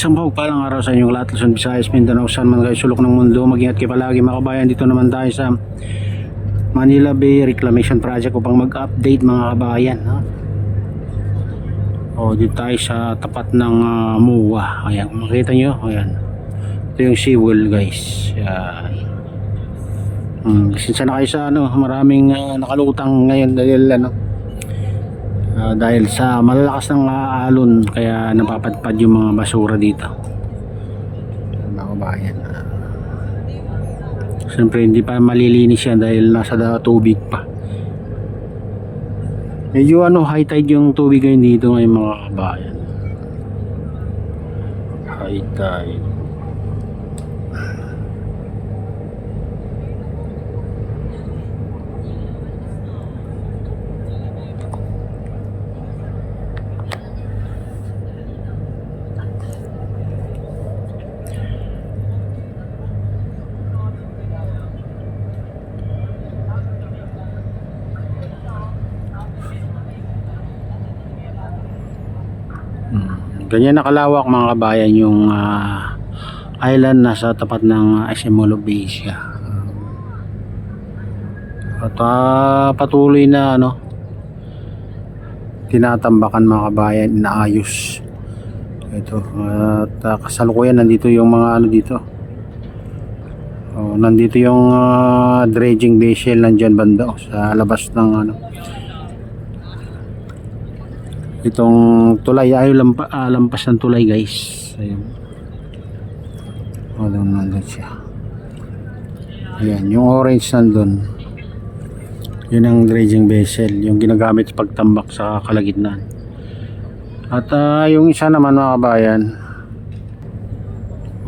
Isang palang araw sa inyong lahat, Luzon, Visayas, Mindanao, saan man kayo sulok ng mundo. Mag-ingat kayo palagi mga kabayan. Dito naman tayo sa Manila Bay Reclamation Project upang mag-update mga kabayan. Dito tayo sa tapat ng MUA. Ayan, makita nyo, ayan. Ito yung seawall guys. Ayan. Sinsa na kayo sa maraming nakalutang ngayon dahil sa malalakas ng alon, kaya napapadpad yung mga basura dito mga kabayan. Siyempre hindi pa malilinis yan dahil nasa tubig pa. Medyo high tide yung tubig ngayon dito ngayon mga kabayan. High tide. Ganyan nakalawak mga kabayan yung island nasa tapat ng SM Molobesia. At patuloy na tinatambakan mga kabayan, inaayos ito. At kasalukuyan nandito yung mga dito. Nandito yung dredging vessel nandyan banda sa labas ng itong tulay. Lampas ng tulay guys. Ayun. Nandun siya. Ayan, yung orange nandun. Yun ang dredging vessel, yung ginagamit sa pagtambak sa kalagitnaan. At yung isa naman mga kabayan,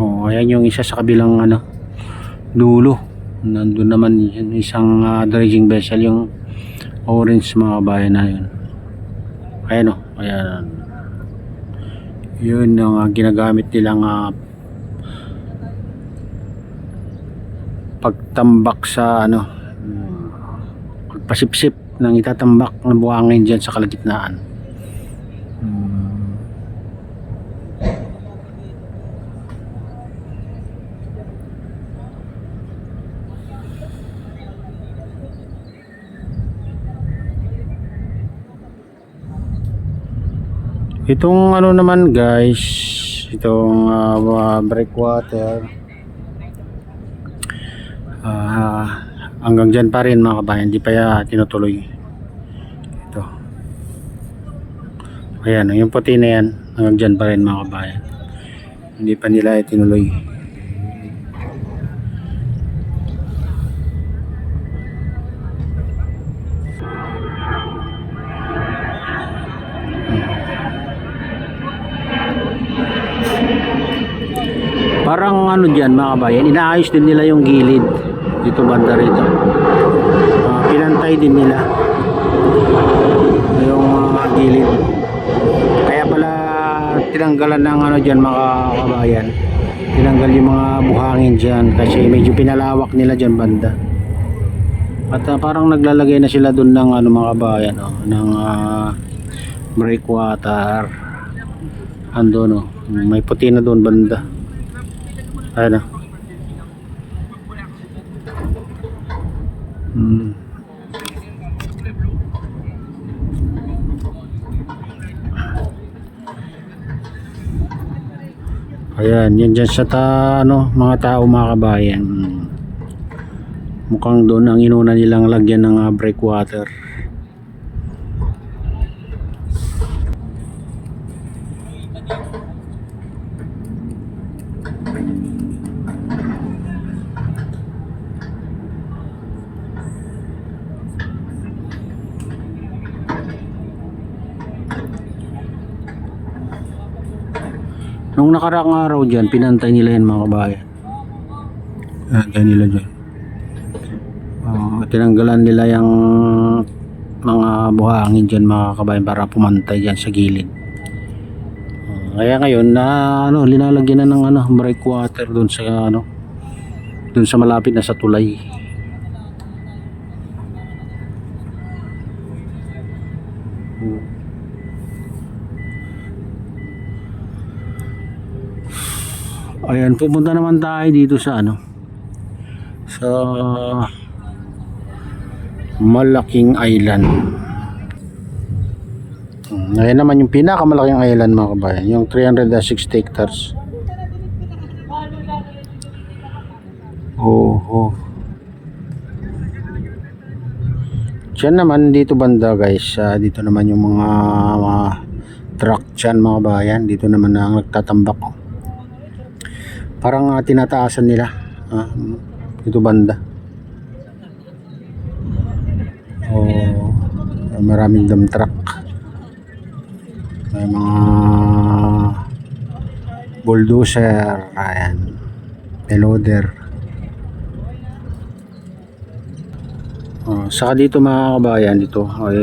ayan yung isa sa kabilang dulo. Nandun naman yung isang dredging vessel, yung orange mga kabayan na yun. Ayan ayan. Yun ang ginagamit nilang pagtambak sa pagpasipsip ng itatambak ng buhangin dyan sa kalagitnaan. Itong naman guys, itong breakwater, hanggang dyan pa rin mga kabayan, hindi pa tinutuloy ito. Ayan, yung puti na yan hanggang dyan pa rin mga kabayan, hindi pa nila tinuloy. Parang dyan mga kabayan, inaayos din nila yung gilid dito banda rito. Pinantay din nila yung gilid. Kaya pala tinanggalan ng dyan mga kabayan. Tinanggal yung mga buhangin dyan kasi medyo pinalawak nila dyan banda. At parang naglalagay na sila dun ng mga kabayan ng breakwater. Ando may puti na dun banda. Ayan Ayan, yan dyan sa mga tao mga kabayan. Mukhang doon ang inuna nilang lagyan ng breakwater. Nung nakaraang araw dyan, pinantay nila yan mga kabayan. Pinantay nila dyan. Tinanggalan nila yung mga buhangin dyan mga kabayan para pumantay dyan sa gilid. Kaya ngayon linalagyan na ng breakwater doon sa malapit na sa tulay. Ayan, pupunta naman tayo dito sa ano, sa Malaking Island. Ayan naman yung pinakamalaking island mga kabayan, yung 360 hectares. Oh. Diyan naman dito banda guys, dito naman yung mga truck dyan mga bayan, dito naman na ang nagtatambak. Parang tinataasan nila dito banda. Maraming dump truck, may mga bulldozer, ayan, loader. Saka dito mga kabayan, dito ay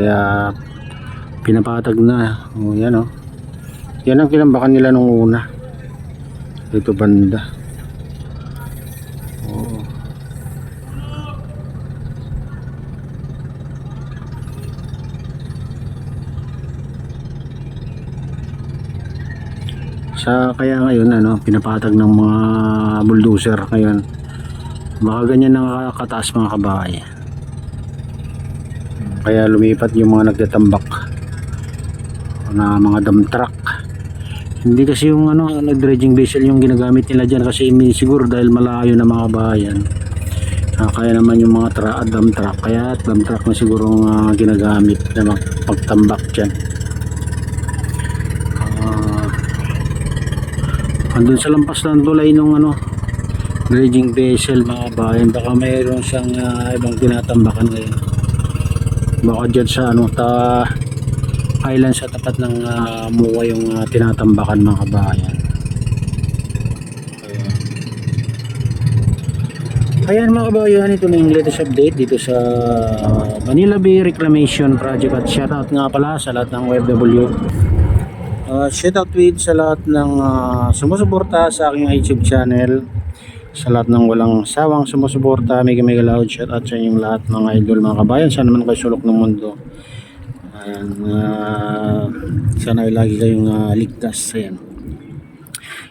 pinapatag na. Yan yan ang kinambakan nila nung una dito banda. Kaya ngayon pinapatag ng mga bulldozer ngayon, baka ganyan nakakataas mga kabayan, kaya lumipat yung mga nagtatambak na mga dump truck. Hindi kasi yung dredging vessel yung ginagamit nila dyan, kasi siguro dahil malayo na mga bayan, kaya naman yung mga dump truck, kaya dump truck na siguro ginagamit na pagtambak dyan. Andun sa lampas ng tulay nung dredging vessel mga bayan, baka mayroon siyang ibang tinatambakan ngayon. Baka dyan sa island sa tapat ng MUA yung tinatambakan mga kabayan. Ayan mga kabayan, ito na yung latest update dito sa Manila Bay Reclamation Project. At shoutout nga pala sa lahat ng OFW. Shoutout with sa lahat ng sumusuporta sa aking YouTube channel, sa lahat ng walang sawang sumusuporta. Mega loud shoutout sa inyong lahat mga idol mga kabayan. Sana naman kayo sulok ng mundo. Ayan, sana ay lagi kayong ligtas. Ayan.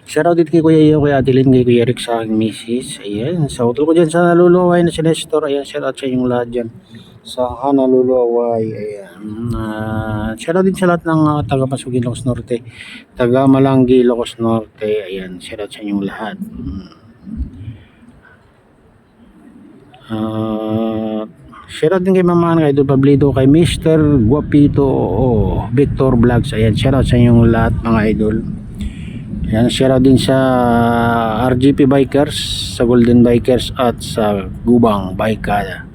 Shoutout din kay Kuya Iyo, kay Ate Lynn, kay Kuya Eric, sa aking misis. Ayan, sa utol ko dyan sa naluluway na si Nestor. Ayan, shoutout sa inyong lahat dyan sa Hanaluluway. Ayan, shoutout din sa lahat ng taga Pasugin, Ilocos Norte, taga Malanggi, Ilocos Norte. Ayan, shoutout sa inyong lahat. Shoutout din kay Mama, kay Idol Pablito, kay Mr. Guapito Victor Vlogs. Ayan, shoutout sa inyong lahat mga idol. Ayan, shoutout din sa RGP Bikers, sa Golden Bikers at sa Gubang Bikada.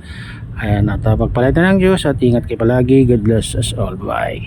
Ayan, at pagpalitan ng Diyos at ingat kayo palagi. God bless us all. Bye.